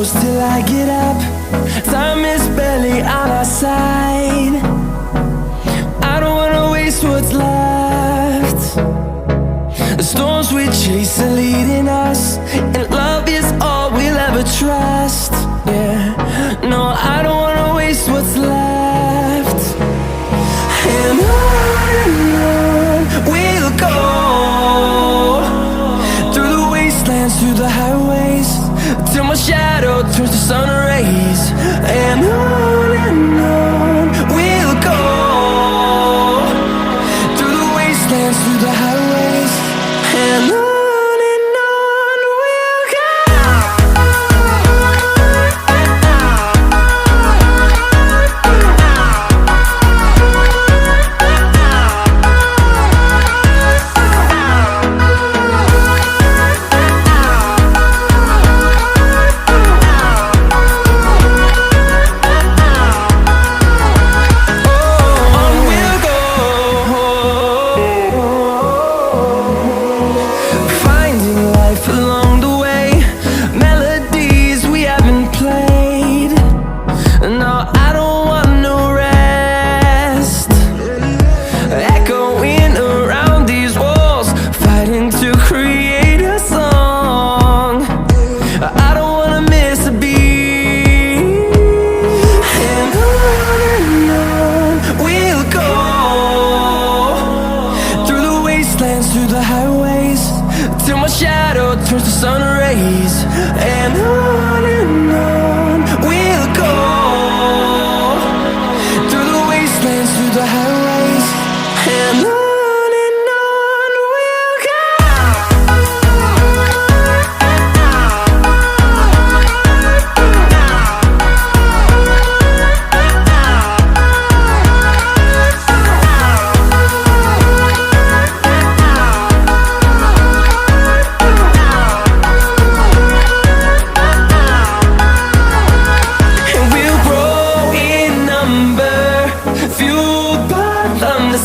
close till I get up. Time is barely on our side. I don't wanna waste what's left. The storms we chase are leading us, and love is all we'll ever trust. Yeah, no, I don't wanna waste what's left. And on we'll go, through the wastelands, through the highways, till my shadow turns to sun rays. And on we'll go, through the wastelands, through the highways, and on. Through the highways, till my shadow turns to sun rays. And on we'll go, through the wastelands, through the highways, and on we'll go.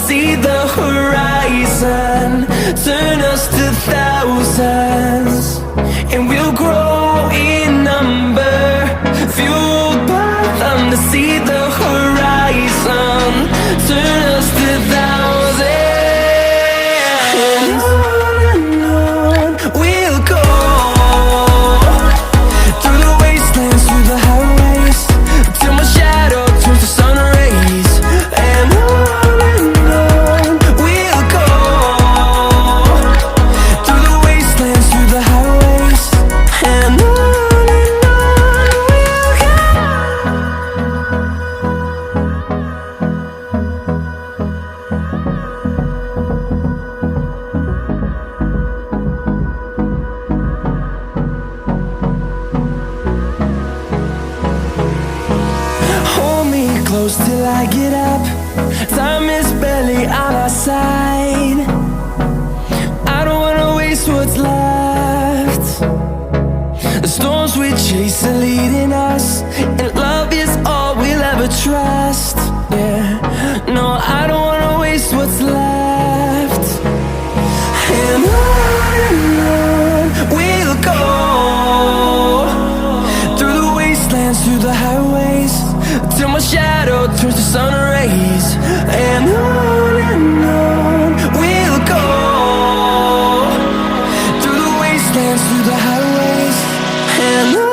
See the horizon turn us to thousands, and we'll grow in number, fueled by them. To see the horizon turn us to thousands, and on we'll go, through the wastelands, through the highways, till my shadow turns to sun rays. And close till I get up. Time is barely on our side. I don't wanna waste what's left. The storms we chase are leading us, and love is all we'll ever trust. Yeah, no, I don't wanna waste what's left. And on we'll go, through the wastelands, through the highways, till my shadow turns to sun rays. And on we'll go, through the wastelands, through the highways, and on.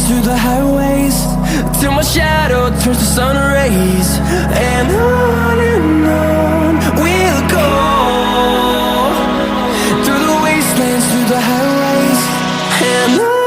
Through the highways, till my shadow turns to sun rays, and on we'll go, through the wastelands, through the highways, and on.